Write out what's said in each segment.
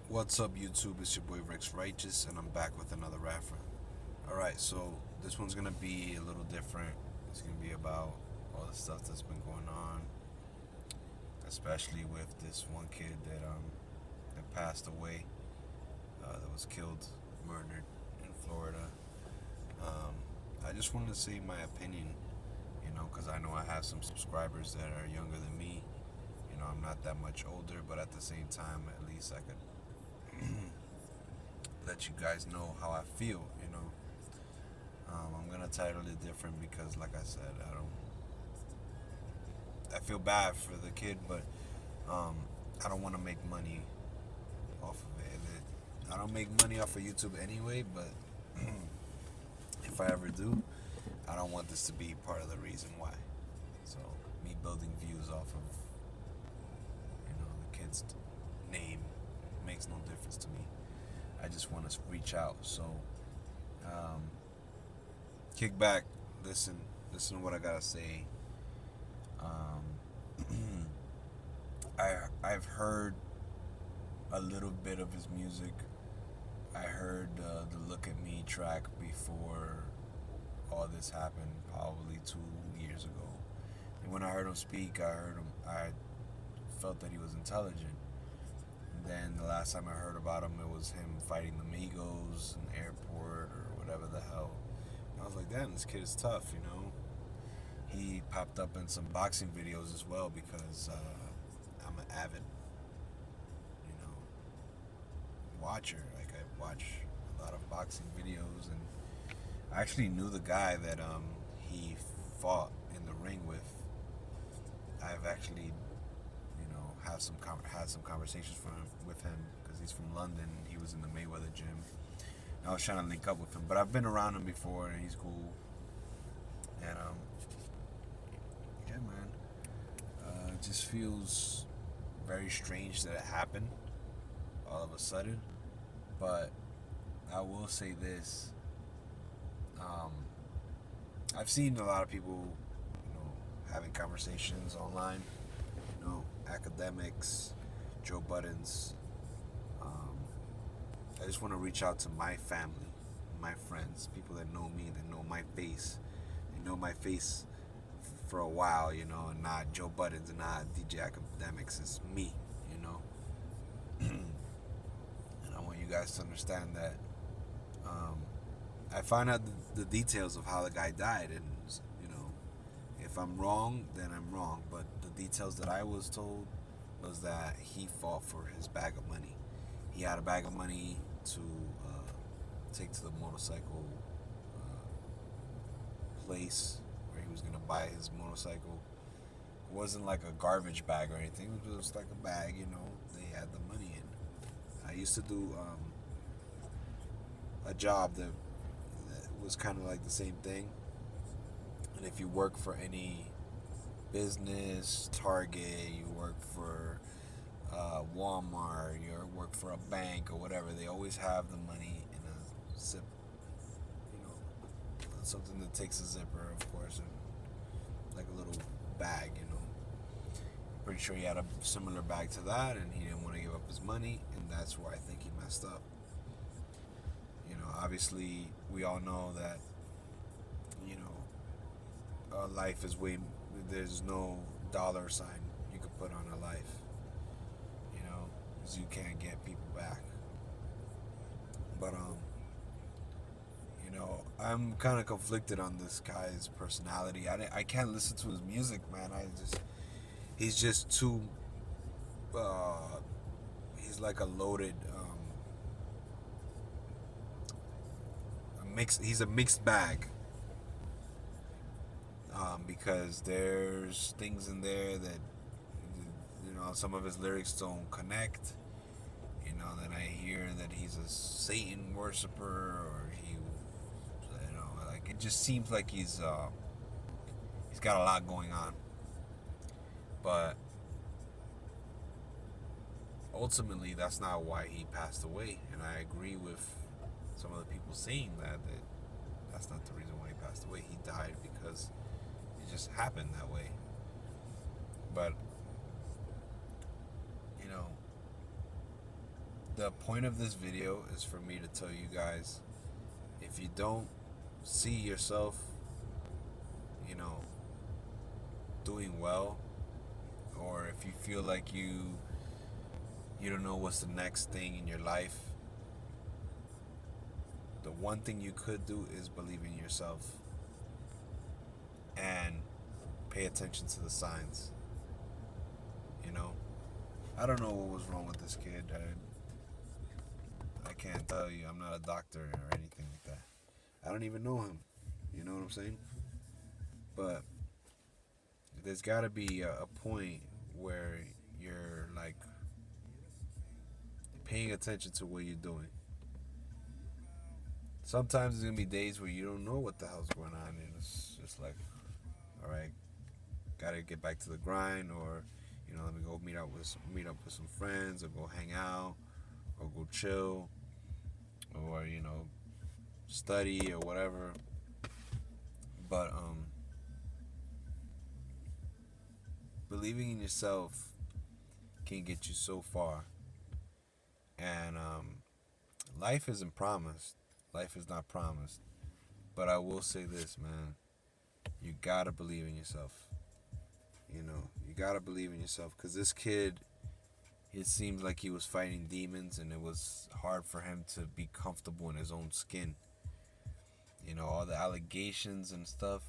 What's up, YouTube? It's your boy Rex Righteous, and I'm back with another rapper. Alright, so this one's gonna be a little different. It's gonna be about all the stuff that's been going on, especially with this one kid that passed away, that was killed, murdered in Florida. Um, I just wanted to say my opinion, because I know I have some subscribers that are younger than me. I'm not that much older, but at the same time, at least I could let you guys know how I feel. I'm gonna title it different because, like I said, I feel bad for the kid, but um, I don't want to make money off of it. I don't make money off of YouTube anyway, but if I ever do, I don't want this to be part of the reason why. So me building views off of the kid's name makes no difference to me. I just want to reach out. So um, kick back, listen to what I gotta say. Um, I've heard a little bit of his music. I heard the "Look at Me" track before all this happened, probably 2 years ago. And when I heard him speak, I felt that he was intelligent. And then the last time I heard about him, it was him fighting the Migos in the airport or whatever the hell. And I was like, damn, this kid is tough. He popped up in some boxing videos as well because I'm an avid, you know, watcher. Like I watch a lot of boxing videos, and I actually knew the guy that he fought in the ring with. I've actually, had some conversations with him because he's from London. He was in the Mayweather gym. I was trying to link up with him, but I've been around him before, and he's cool. And yeah, man, it just feels very strange that it happened all of a sudden. But I will say this: um, I've seen a lot of people, having conversations online. Academics, Joe Buttons. Um, I just want to reach out to my family, my friends, people that know me, that know my face. They know my face for a while, and not Joe Buttons and not DJ Academics. It's me, you know. And I want you guys to understand that I find out the details of how the guy died, and if I'm wrong, then I'm wrong. But the details that I was told was that he fought for his bag of money. He had a bag of money to take to the motorcycle place where he was gonna buy his motorcycle. It wasn't like a garbage bag or anything. It was just like a bag, they had the money in. I used to do a job that was kind of like the same thing. And if you work for any business, Target, you work for Walmart, you work for a bank or whatever, they always have the money in a zip, you know, something that takes a zipper, of course, and like a little bag. Pretty sure he had a similar bag to that, and he didn't want to give up his money, and that's where I think he messed up. Obviously, we all know that, life is there's no dollar sign you could put on a life, because you can't get people back. But I'm kind of conflicted on this guy's personality. I can't listen to his music, man. He's just too he's like a loaded he's a mixed bag, because there's things in there that some of his lyrics don't connect. Then I hear that he's a Satan worshiper, or like it just seems like he's got a lot going on. But ultimately, that's not why he passed away, and I agree with some of the people saying that that's not the reason why he passed away. He died because it just happened that way. But The point of this video is for me to tell you guys, if you don't see yourself, you know, doing well, or if you feel like you don't know what's the next thing in your life, the one thing you could do is believe in yourself and pay attention to the signs. You know, I don't know what was wrong with this kid. I can't tell you. I'm not a doctor or anything like that. I don't even know him. You know what I'm saying? But there's got to be a point where you're like paying attention to what you're doing. Sometimes there's gonna be days where you don't know what the hell's going on, and it's just like, all right, gotta get back to the grind, or let me go meet up with some friends, or go hang out, or go chill, or study or whatever. But believing in yourself can get you so far, and life isn't promised. Life is not promised. But I will say this, man. You gotta believe in yourself. You gotta believe in yourself. Because this kid, it seems like he was fighting demons, and it was hard for him to be comfortable in his own skin. All the allegations and stuff.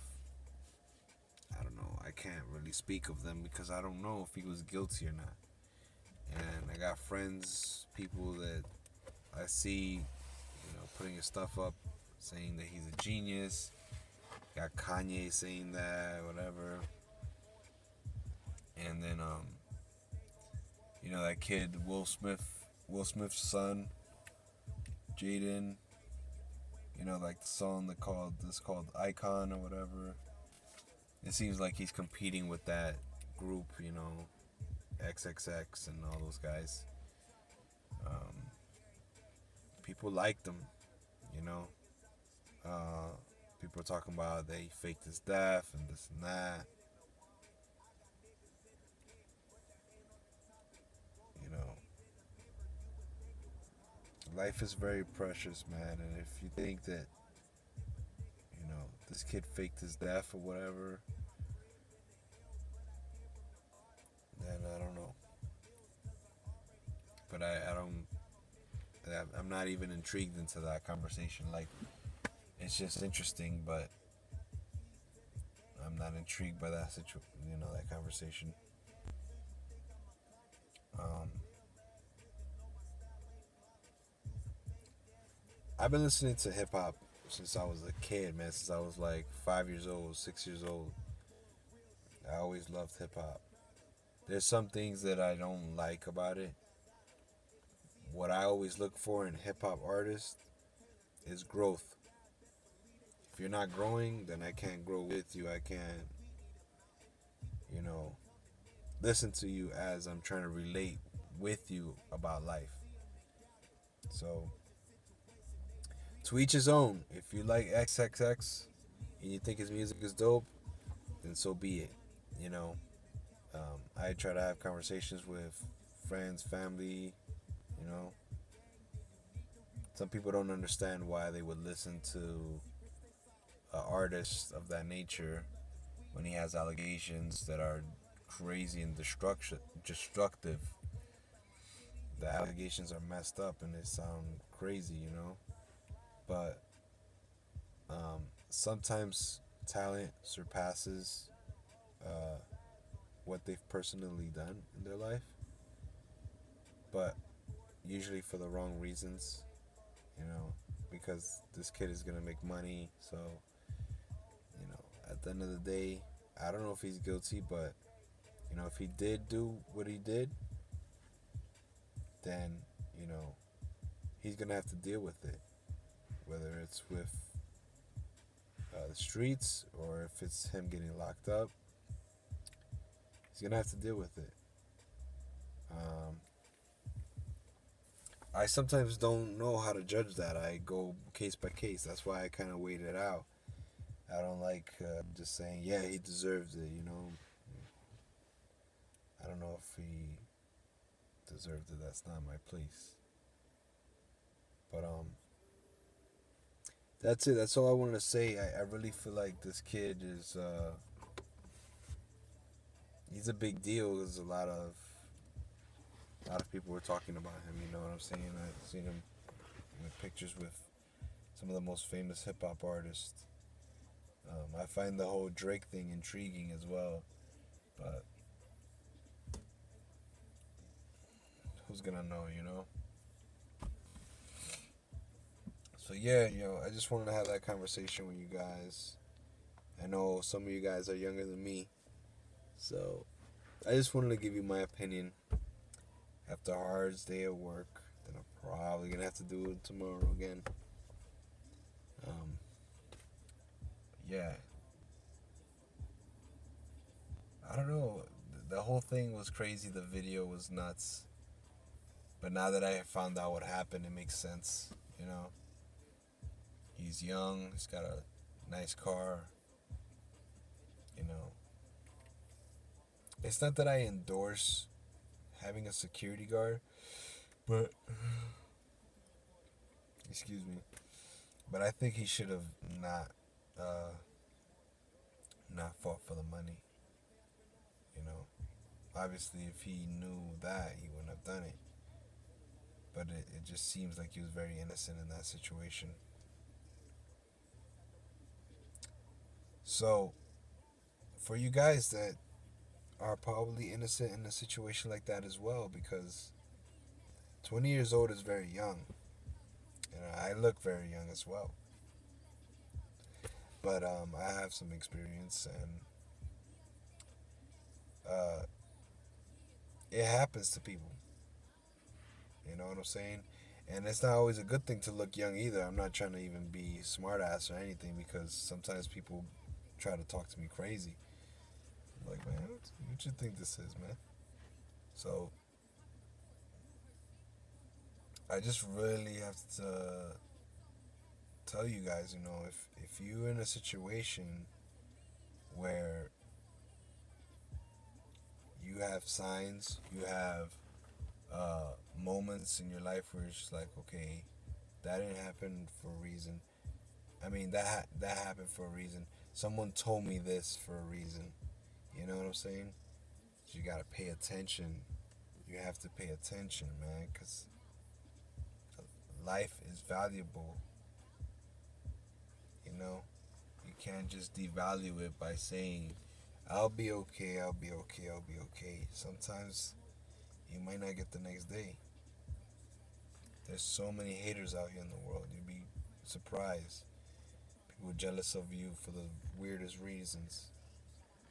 I don't know. I can't really speak of them because I don't know if he was guilty or not. And I got friends, people that I see, putting his stuff up, saying that he's a genius. Got Kanye saying that, whatever. And then, that kid, Will Smith's son, Jaden. Like the song that's called Icon or whatever. It seems like he's competing with that group, XXX and all those guys. People liked him, you know. People are talking about they faked his death and this and that. You know, life is very precious, man. And if you think that, this kid faked his death or whatever, then I don't know. But I don't. I'm not even intrigued into that conversation. Like, it's just interesting, but I'm not intrigued by that that conversation. I've been listening to hip hop since I was a kid, man. Since I was like 5 years old, 6 years old. I always loved hip hop. There's some things that I don't like about it. What I always look for in hip hop artists is growth. If you're not growing, then I can't grow with you. I can't, listen to you as I'm trying to relate with you about life. So, to each his own. If you like XXX and you think his music is dope, then so be it. You know, I try to have conversations with friends, family. You know, some people don't understand why they would listen to an artist of that nature when he has allegations that are crazy and destructive. The allegations are messed up and they sound crazy, But sometimes talent surpasses what they've personally done in their life, but usually for the wrong reasons, because this kid is gonna make money. So, at the end of the day, I don't know if he's guilty, but if he did do what he did, then he's gonna have to deal with it, whether it's with the streets or if it's him getting locked up. He's gonna have to deal with it. I sometimes don't know how to judge that. I go case by case. That's why I kind of wait it out. I don't like just saying, yeah, he deserves it, I don't know if he deserved it. That's not my place. But that's it. That's all I wanted to say. I really feel like this kid is he's a big deal. There's a lot of people were talking about him. You know what I'm saying? I've seen him with pictures with some of the most famous hip hop artists. I find the whole Drake thing intriguing as well, but who's gonna know? You know. So yeah, I just wanted to have that conversation with you guys. I know some of you guys are younger than me, so I just wanted to give you my opinion. After a hard day at work, then I'm probably gonna have to do it tomorrow again. Um, yeah, I don't know. The whole thing was crazy. The video was nuts. But now that I found out what happened, it makes sense. You know, he's young. He's got a nice car. You know, it's not that I endorse having a security guard, but excuse me. But I think he should have not uh, not fought for the money. You know, obviously, if he knew that, he wouldn't have done it. But it just seems like he was very innocent in that situation. So, for you guys that are probably innocent in a situation like that as well, because 20 years old is very young. I look very young as well. But I have some experience, and uh, it happens to people. You know what I'm saying? And it's not always a good thing to look young either. I'm not trying to even be smart ass or anything, because sometimes people try to talk to me crazy. I'm like, man, what you think this is, man? So I just really have to tell you guys, if you're in a situation where you have signs, you have moments in your life where it's just like, okay, that didn't happen for a reason. I mean, that happened for a reason. Someone told me this for a reason. You know what I'm saying? So you gotta pay attention. You have to pay attention, man, because life is valuable. You know, you can't just devalue it by saying, "I'll be okay. I'll be okay. I'll be okay." Sometimes you might not get the next day. There's so many haters out here in the world. You'd be surprised. People jealous of you for the weirdest reasons.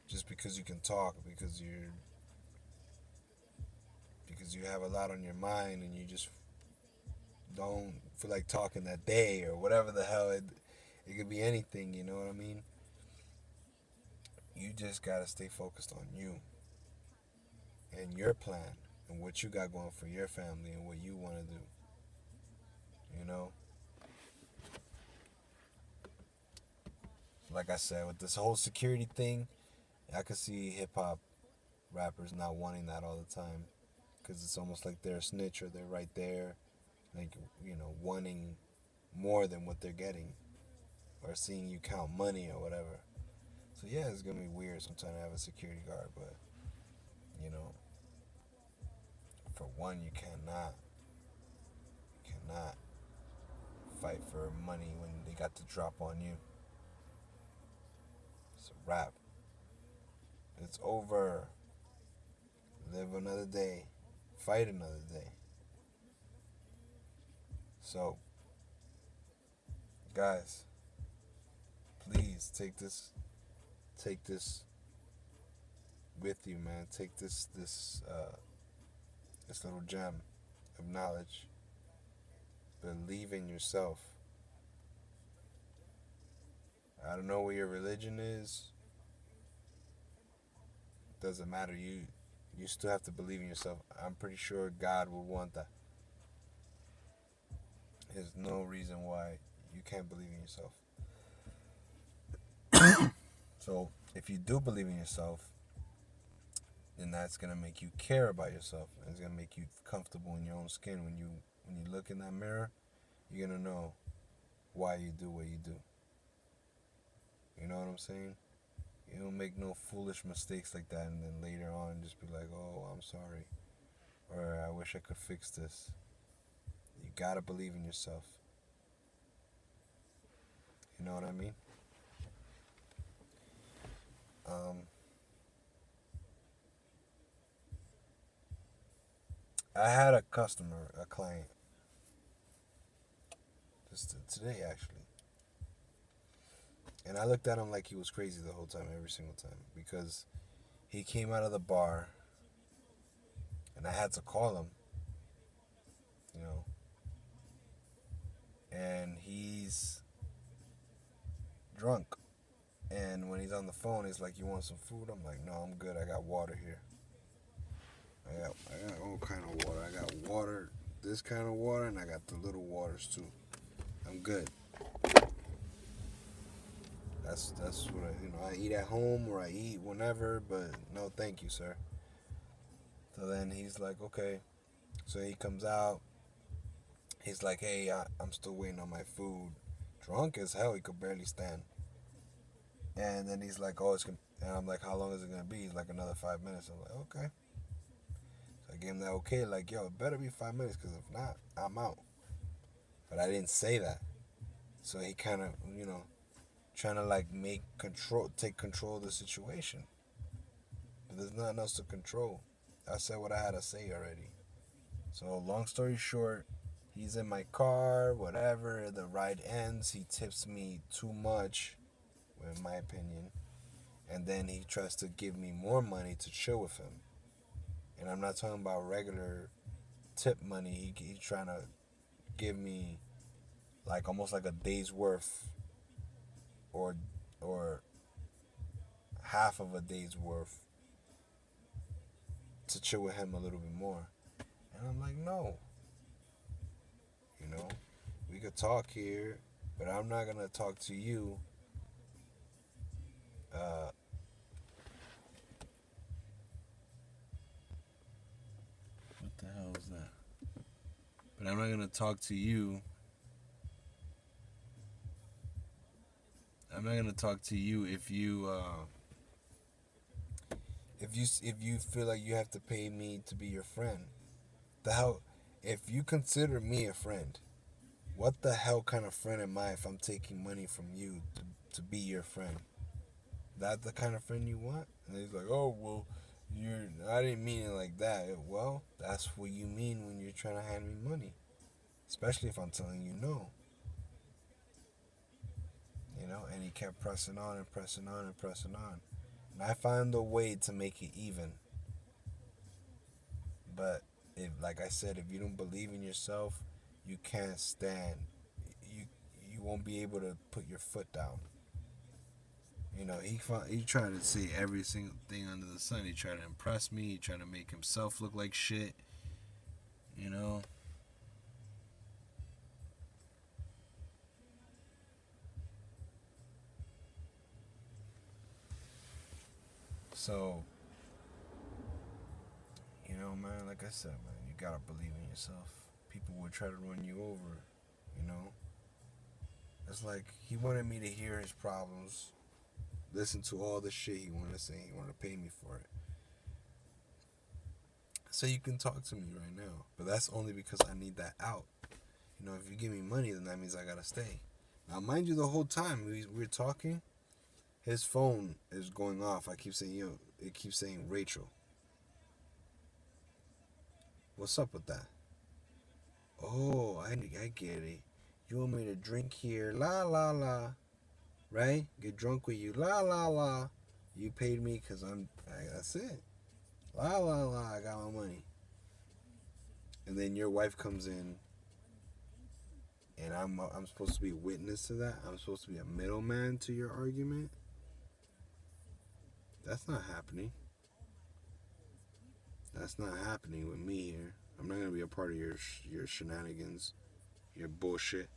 Just because you can talk, because you have a lot on your mind and you just don't feel like talking that day or whatever the hell it could be anything, you know what I mean? You just gotta stay focused on you and your plan and what you got going for your family and what you want to do. You know, like I said, with this whole security thing, I could see hip hop rappers not wanting that all the time, because it's almost like they're a snitch or they're right there, like, wanting more than what they're getting or seeing you count money or whatever. So yeah, it's gonna be weird sometimes to have a security guard, but you know, for one, you cannot fight for money when they got the drop on you. It's a wrap. It's over. Live another day. Fight another day. So, guys, please take this with you, man. Take this little gem of knowledge. Believe in yourself. I don't know what your religion is. Doesn't matter. You still have to believe in yourself. I'm pretty sure God will want that. There's no reason why you can't believe in yourself. So if you do believe in yourself, then that's gonna make you care about yourself. And it's gonna make you comfortable in your own skin when you look in that mirror. you're gonna know why you do what you do. You know what I'm saying? You don't make no foolish mistakes like that and then later on just be like, oh, I'm sorry. Or I wish I could fix this. You gotta believe in yourself. You know what I mean? Um, I had a customer, a client, just today actually. And I looked at him like he was crazy the whole time, every single time. Because he came out of the bar and I had to call him, you know. And he's drunk. And when he's on the phone, he's like, "You want some food?" I'm like, "No, I'm good. I got water here. I got all kind of water. I got water, this kind of water, and I got the little waters too. I'm good. That's what I eat at home or I eat whenever, but no, thank you, sir." So then he's like, "Okay." So he comes out. He's like, "Hey, I'm still waiting on my food." Drunk as hell, he could barely stand. And then he's like, "Oh, it's gonna." And I'm like, "How long is it gonna be?" He's like, "Another 5 minutes." I'm like, "Okay." So I gave him that okay, like, "Yo, it better be 5 minutes, cause if not, I'm out." But I didn't say that. So he kind of, trying to like take control of the situation. But there's nothing else to control. I said what I had to say already. So long story short, he's in my car, whatever. The ride ends. He tips me too much, in my opinion. And then he tries to give me more money to chill with him. And I'm not talking about regular tip money. He's trying to give me like almost like a day's worth or or half of a day's worth to chill with him a little bit more. And I'm like, no, you know, we could talk here, but I'm not gonna talk to you. Uh, what the hell is that? But I'm not gonna talk to you. I'm not gonna talk to you if you feel like you have to pay me to be your friend. The hell, if you consider me a friend, what the hell kind of friend am I if I'm taking money from you to be your friend? That the kind of friend you want? And he's like, oh well, I didn't mean it like that. Well, that's what you mean when you're trying to hand me money, especially if I'm telling you no. And he kept pressing on and pressing on and pressing on, and I found a way to make it even. But if, like I said, if you don't believe in yourself, you can't stand. You you won't be able to put your foot down. He tried to say every single thing under the sun. He tried to impress me. He tried to make himself look like shit. You know. So, man, like I said, man, you gotta believe in yourself. People will try to run you over. You know. It's like he wanted me to hear his problems, listen to all the shit he wanted to say. He wanted to pay me for it. So you can talk to me right now, but that's only because I need that out. If you give me money, then that means I gotta stay. Now, mind you, the whole time we're talking, his phone is going off. I keep saying, it keeps saying Rachel. What's up with that? Oh, I get it. You want me to drink here, la la la, right? Get drunk with you, la la la. You paid me because that's it. La la la, I got my money. And then your wife comes in, and I'm supposed to be a witness to that. I'm supposed to be a middleman to your argument. That's not happening. That's not happening with me here. I'm not gonna be a part of your shenanigans, your bullshit.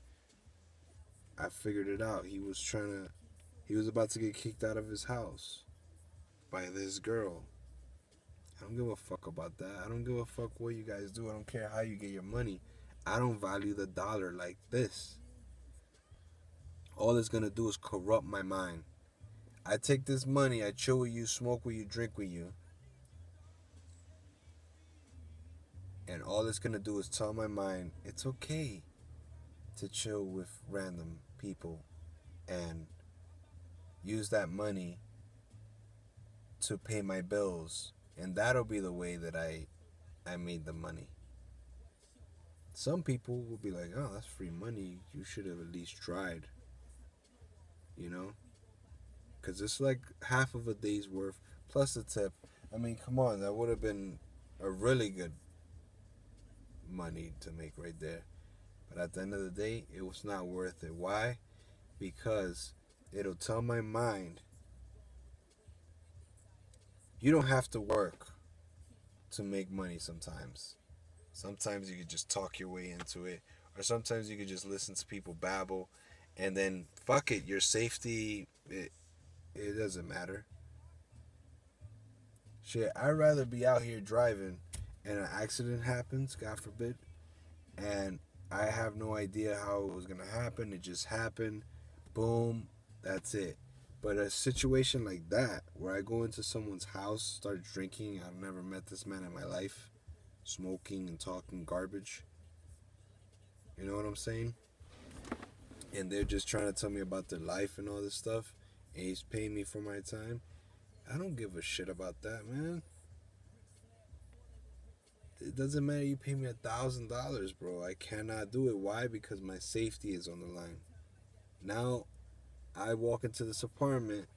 I figured it out. He was about to get kicked out of his house by this girl. I don't give a fuck about that. I don't give a fuck what you guys do. I don't care how you get your money. I don't value the dollar like this. All it's gonna do is corrupt my mind. I take this money, I chill with you, smoke with you, drink with you, and all it's gonna do is tell my mind it's okay to chill with random people and use that money to pay my bills, and that'll be the way that I made the money. Some people will be like, "Oh, that's free money. You should have at least tried," you know, because it's like half of a day's worth plus a tip. I mean, come on, that would have been a really good money to make right there. But at the end of the day, it was not worth it. Why? Because it'll tell my mind you don't have to work to make money sometimes. Sometimes you could just talk your way into it, or sometimes you could just listen to people babble, and then fuck it, your safety, it doesn't matter. Shit, I'd rather be out here driving and an accident happens, God forbid, and I have no idea how it was gonna happen. It just happened. Boom, that's it. But a situation like that, where I go into someone's house, start drinking, I've never met this man in my life, smoking and talking garbage. You know what I'm saying? And they're just trying to tell me about their life and all this stuff, and he's paying me for my time. I don't give a shit about that, man. It doesn't matter you pay me $1,000, bro. I cannot do it. Why? Because my safety is on the line. Now I walk into this apartment,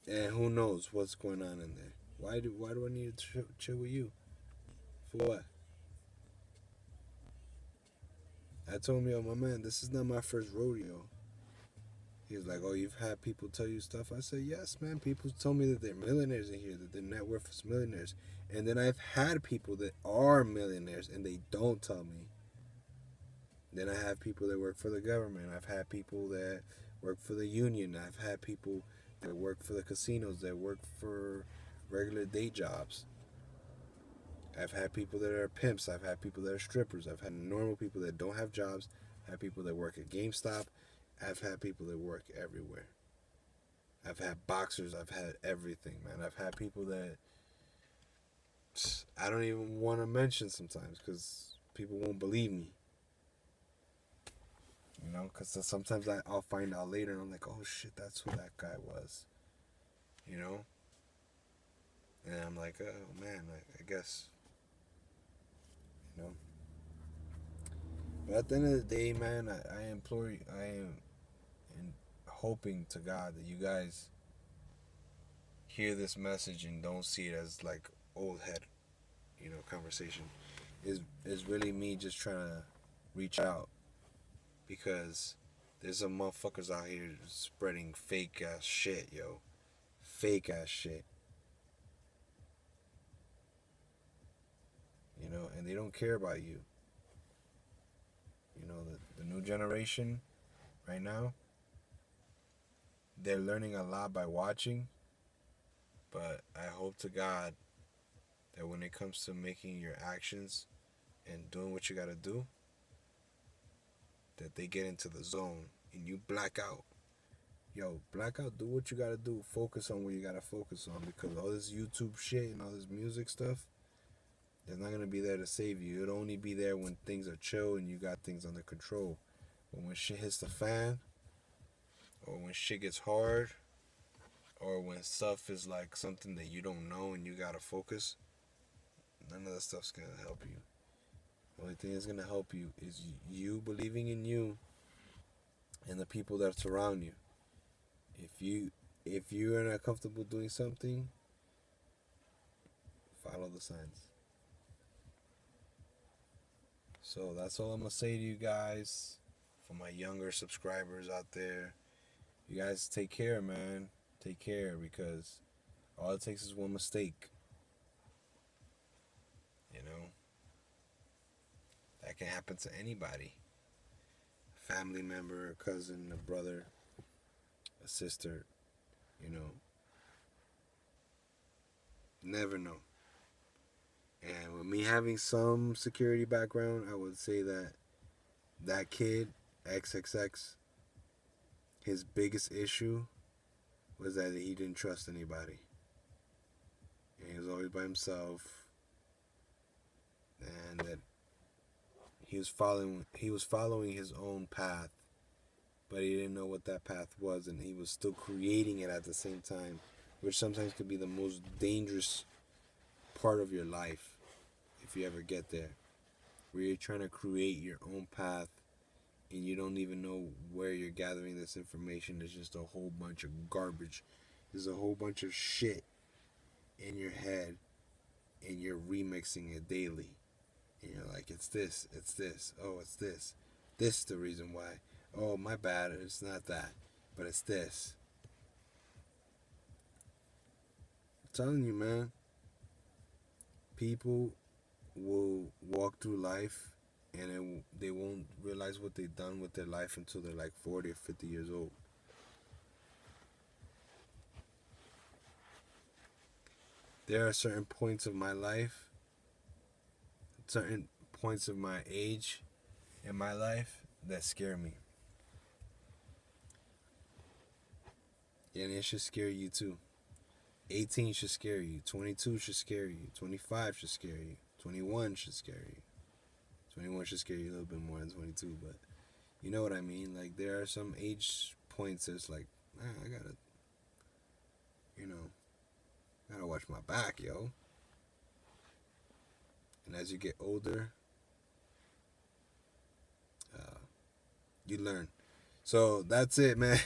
and who knows what's going on in there. Why do I need to chill with you? For what? I told him, yo, my man, this is not my first rodeo. He was like, oh, you've had people tell you stuff? I said, yes, man. People tell me that they're millionaires in here, that their net worth is millionaires. And then I've had people that are millionaires and they don't tell me. Then I have people that work for the government. I've had people that work for the union. I've had people that work for the casinos, that work for regular day jobs. I've had people that are pimps. I've had people that are strippers. I've had normal people that don't have jobs. I've had people that work at GameStop. I've had people that work everywhere. I've had boxers. I've had everything, man. I've had people that I don't even want to mention sometimes because people won't believe me. You know, because sometimes I'll find out later and I'm like, oh shit, that's who that guy was. You know? And I'm like, oh man, I guess, you know. But at the end of the day, man, I implore you, I am hoping to God that you guys hear this message and don't see it as like old head, conversation. Is really me just trying to reach out because there's some motherfuckers out here spreading fake ass shit, yo. Fake ass shit. And they don't care about you. The new generation right now, they're learning a lot by watching, but I hope to God that when it comes to making your actions and doing what you gotta do, that they get into the zone and you black out. Yo, black out, do what you gotta do. Focus on what you gotta focus on because all this YouTube shit and all this music stuff, it's not gonna be there to save you. It'll only be there when things are chill and you got things under control. But when shit hits the fan, or when shit gets hard, or when stuff is like something that you don't know and you gotta focus, none of that stuff's gonna help you. The only thing that's gonna help you is you believing in you and the people that surround you. If you are not comfortable doing something, follow the signs. So that's all I'm gonna say to you guys. For my younger subscribers out there, you guys take care, man. Take care because all it takes is one mistake. You know that can happen to anybody. A family member, a cousin, a brother, a sister. You know, never know. And with me having some security background, I would say that that kid, XXX, his biggest issue was that he didn't trust anybody. And he was always by himself. And that he was following his own path, but he didn't know what that path was, and he was still creating it at the same time, which sometimes could be the most dangerous part of your life if you ever get there, where you're trying to create your own path and you don't even know where you're gathering this information. There's just a whole bunch of garbage. There's a whole bunch of shit in your head, and you're remixing it daily. And you're like, it's this, oh, it's this. This is the reason why. Oh, my bad, it's not that, but it's this. I'm telling you, man, people will walk through life and they won't realize what they've done with their life until they're like 40 or 50 years old. There are certain points of my life, certain points of my age in my life that scare me. And it should scare you too. 18 should scare you. 22 should scare you. 25 should scare you. 21 should scare you. 21 should scare you a little bit more than 22, but you know what I mean? Like, there are some age points that's like, I gotta, gotta watch my back, yo. And as you get older, you learn. So that's it, man.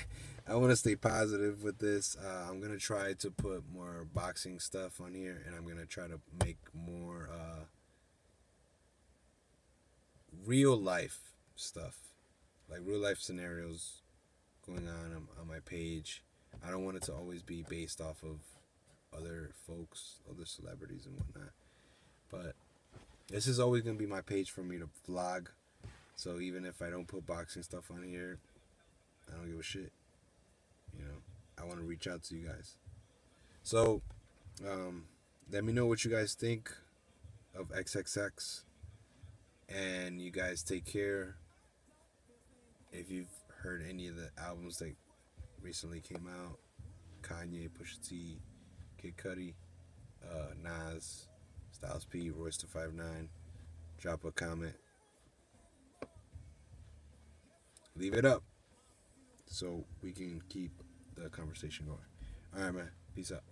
I want to stay positive with this. I'm going to try to put more boxing stuff on here, and I'm going to try to make more real life stuff, like real life scenarios going on my page. I don't want it to always be based off of other folks, other celebrities and whatnot. But this is always going to be my page for me to vlog. So even if I don't put boxing stuff on here, I don't give a shit. I want to reach out to you guys. So, let me know what you guys think of XXX. And you guys take care. If you've heard any of the albums that recently came out, Kanye, Pusha T, Kid Cudi, Nas, Styles P, Royce da 5'9", drop a comment. Leave it up so we can keep the conversation going. All right, man. Peace out.